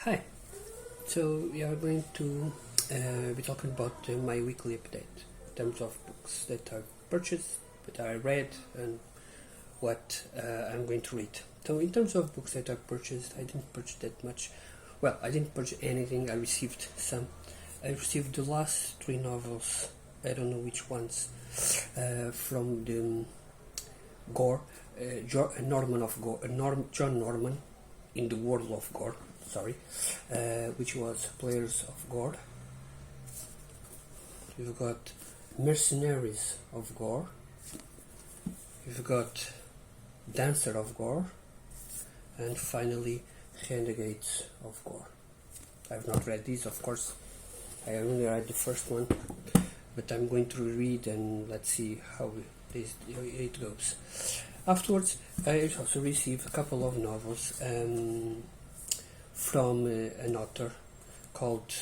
Hi. So we are going to be talking about my weekly update in terms of books that I've purchased, that I read, and what I'm going to read. So in terms of books that I've purchased, I didn't purchase that much. Well, I didn't purchase anything. I received some. I received the last three novels. I don't know which ones from the Gore, Norman of Gore, John Norman, in the World of Gore. Sorry, which was Players of Gore. You've got Mercenaries of Gore. You've got Dancer of Gore, and finally Renegades of Gore. I've not read these, of course. I only read the first one, but I'm going to read and let's see how it goes. Afterwards, I also received a couple of novels from an author called,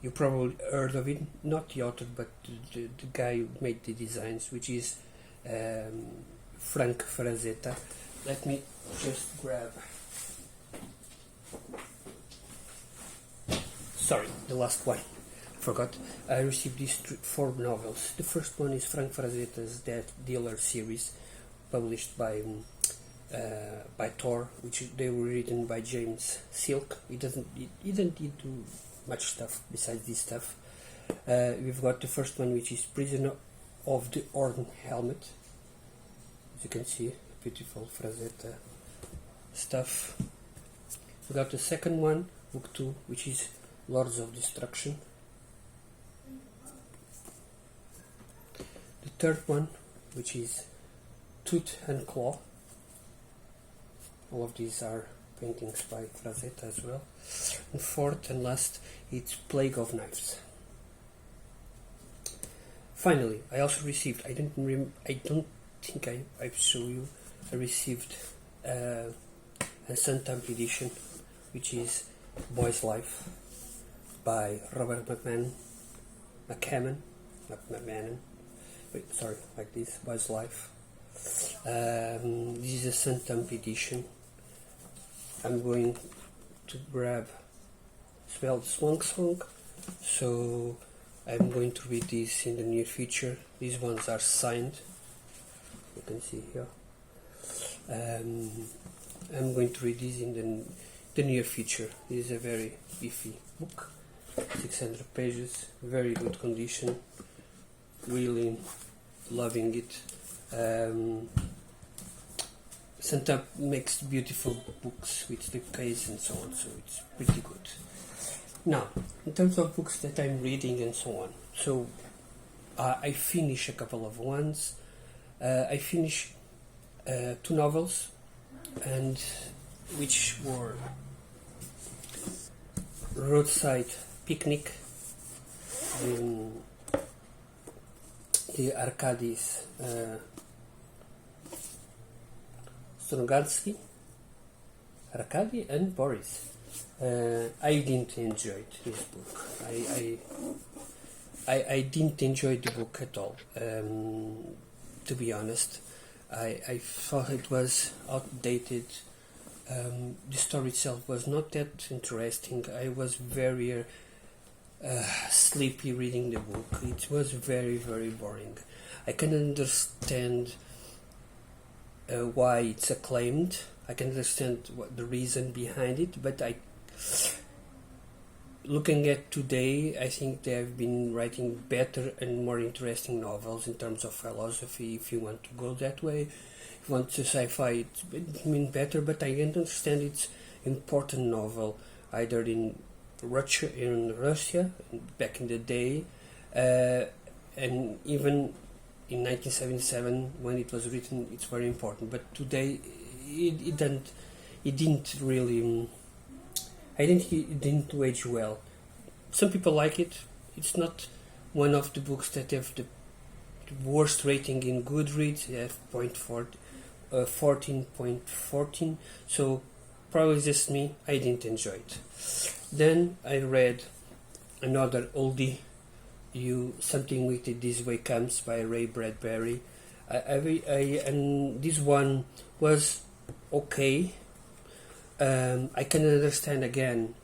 you probably heard of it, not the author, but the guy who made the designs, which is Frank Frazetta. Let me just grab. Sorry, the last one. Forgot. I received these four novels. The first one is Frank Frazetta's Death Dealer series, published by Tor, which they were written by James Silk. He didn't do much stuff besides this stuff. We've got the first one, which is Prisoner of the Horn Helmet. As you can see, beautiful Frazetta stuff. We got the second one, book 2, which is Lords of Destruction. The third one, which is Tooth and Claw. All of these are paintings by Frazetta as well. And fourth and last, it's Plague of Knives. Finally, I also received, I don't think I show you, I received a Suntamp edition, which is Boy's Life by Robert McCammon. Like this, Boy's Life. This is a Suntamp edition. I'm going to grab as well the Swan Song, so I'm going to read these in the near future. These ones are signed, you can see here. I'm going to read these in the near future. This is a very beefy book, 600 pages, very good condition, really loving it. Suntamp makes beautiful books with the case and so on, so it's pretty good. Now, in terms of books that I'm reading and so on, so I finish a couple of ones. I finished 2 novels, and which were Roadside Picnic, the Arkady Strugatsky, Arkady and Boris. I didn't enjoy this book. I didn't enjoy the book at all. To be honest, I thought it was outdated. The story itself was not that interesting. I was very sleepy reading the book. It was very, very boring. I can understand why it's acclaimed. I can understand what the reason behind it, but looking at today, I think they have been writing better and more interesting novels in terms of philosophy, if you want to go that way. If you want to sci-fi, it's been better, but I can understand it's important novel, either in Russia back in the day, and even in 1977 when it was written, it's very important. But today, it didn't really. I think it didn't age well. Some people like it. It's not one of the books that have the worst rating in Goodreads. They have 14.14. So probably just me. I didn't enjoy it. Then I read another oldie, Something Wicked This Way Comes by Ray Bradbury. And this one was okay. I can understand again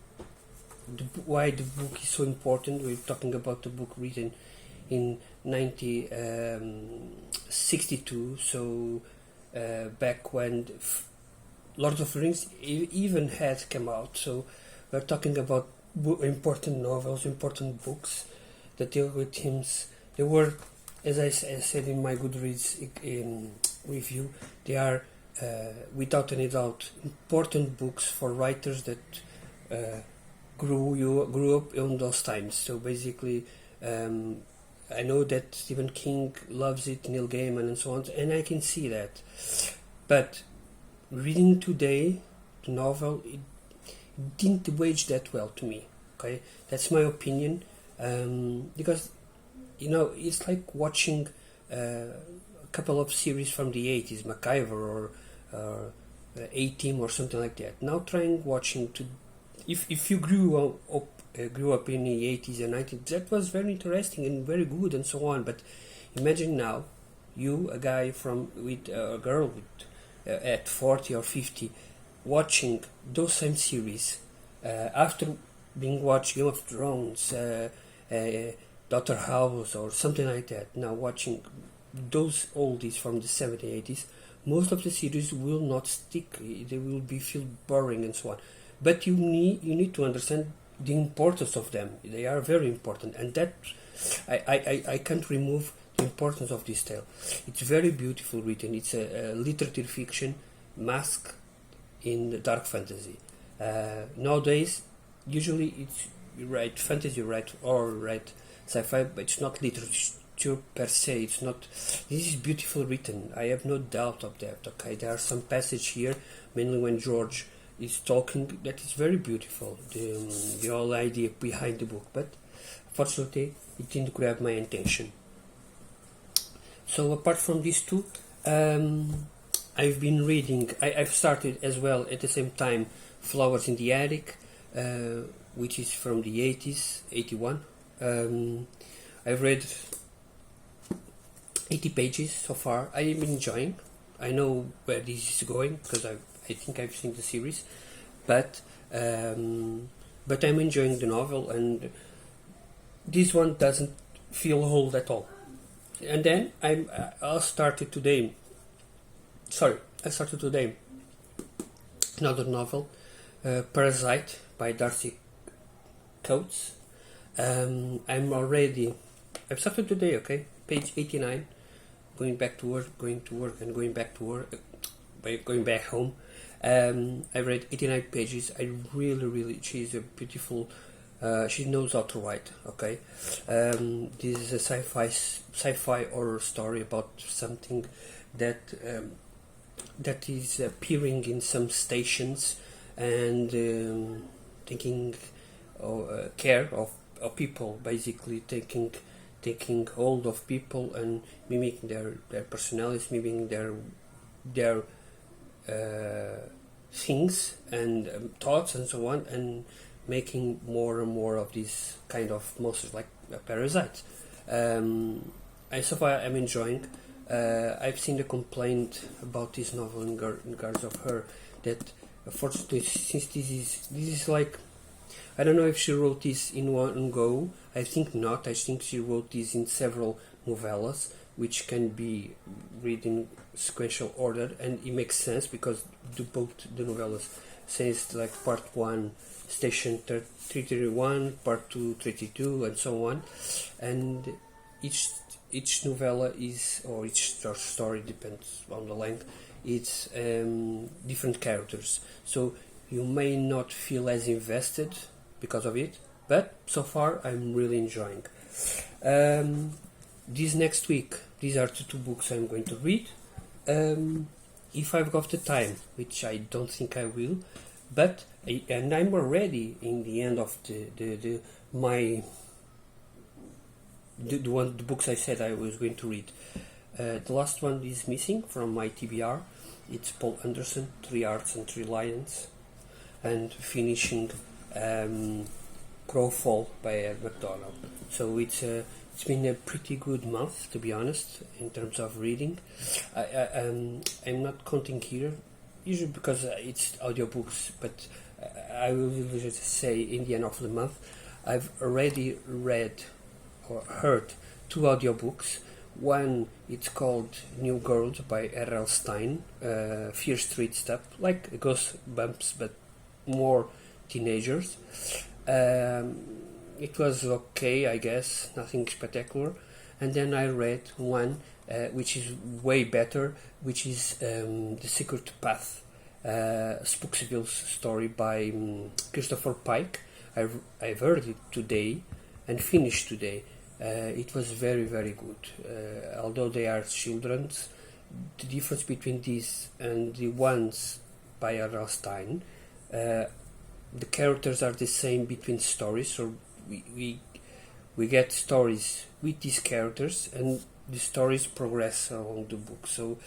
why the book is so important. We're talking about the book written in 1962, so back when Lord of the Rings even had come out. So we're talking about important novels, important books that deal with themes. They were, as I said in my Goodreads review, they are without any doubt important books for writers that grew up in those times. So basically, I know that Stephen King loves it, Neil Gaiman, and so on, and I can see that. But reading today the novel, it didn't wage that well to me. Okay, that's my opinion, because it's like watching a couple of series from the 80s, MacGyver or A-Team or something like that. Now trying watching to, if you grew up in the 80s and 90s, that was very interesting and very good and so on. But imagine now, you, a guy with a girl with at 40 or 50, watching those same series after being watched Game of Thrones, Doctor House or something like that. Now watching those oldies from the 70s, 80s, most of the series will not stick. They will feel boring and so on. But you need to understand the importance of them. They are very important, and that I can't remove the importance of this tale. It's very beautiful written. It's a literature fiction masked in the dark fantasy. Nowadays, usually you write fantasy, or write sci-fi, but it's not literature per se. It's not. This is beautiful written. I have no doubt of that. Okay, there are some passage here, mainly when George is talking, that is very beautiful. The whole idea behind the book, but fortunately, it didn't grab my attention. So apart from these two, I've been reading. I've started as well at the same time Flowers in the Attic, which is from the 80s, 81. I've read 80 pages so far. I am enjoying. I know where this is going because I think I've seen the series, but I'm enjoying the novel, and this one doesn't feel old at all. And then I started today another novel, Parasite by Darcy Coates. I've started today, okay, page 89, going back to work, and going back to work, going back home. I read 89 pages. I really, she's a beautiful, she knows how to write, okay. This is a sci-fi horror story about something that is appearing in some stations and taking care of people, basically taking hold of people and mimicking their personalities, mimicking their things and thoughts and so on, and making more and more of these kind of monsters like parasites. So far I'm enjoying. I've seen the complaint about this novel in regards of her, that unfortunately, since this is like, I don't know if she wrote this in one go. I think not. I think she wrote this in several novellas, which can be read in sequential order, and it makes sense because both the novellas says like part 1 station 331, part 2 332, and so on, and each novella is, or each short story, depends on the length, it's different characters, so you may not feel as invested because of it, but so far I'm really enjoying. This next week, these are the two books I'm going to read. If I've got the time, which I don't think I will, but I'm already in the end of the books I said I was going to read. The last one is missing from my TBR. It's Paul Anderson, 3 Hearts and 3 Lions, and finishing Crowfall by Ed McDonald. So it's been a pretty good month, to be honest, in terms of reading. I'm not counting here usually because it's audiobooks, but I will just say in the end of the month, I've already read or heard two audiobooks. One, it's called New Girls by R.L. Stein, Fear Street stuff, like Goosebumps, but more teenagers. It was okay, I guess, nothing spectacular. And then I read one which is way better, which is The Secret Path, Spooksville's story by Christopher Pike. I've heard it today and finished today. It was very, very good. Although they are children's, the difference between these and the ones by R.L. Stein, the characters are the same between stories, so we get stories with these characters, and the stories progress along the book. So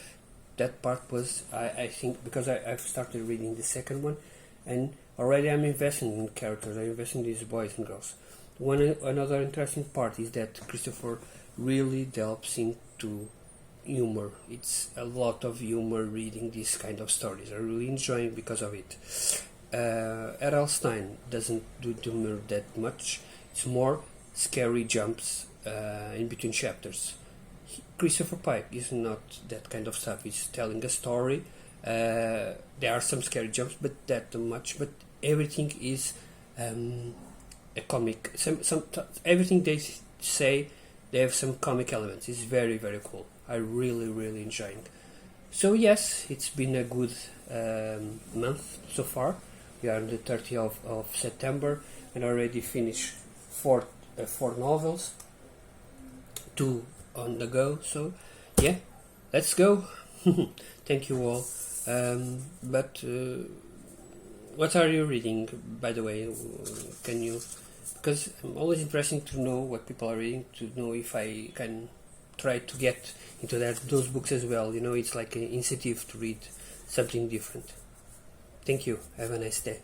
that part was, I think, because I've started reading the second one, and already I'm investing in characters. I'm investing in these boys and girls. Another interesting part is that Christopher really delves into humor. It's a lot of humor reading these kind of stories. I really enjoy it because of it. R.L. Stein doesn't do humor that much. It's more scary jumps in between chapters. Christopher Pike is not that kind of stuff. He's telling a story. There are some scary jumps, but that much. But everything is a comic. Everything they say, they have some comic elements. It's very, very cool. I really, really enjoying. So yes, it's been a good month so far. We are on the 30th of September and already finished four novels, 2 on the go. So yeah, let's go. Thank you all. But what are you reading, by the way? Can you? Because I'm always interested to know what people are reading, to know if I can try to get into those books as well. You know, it's like an incentive to read something different. Thank you. Have a nice day.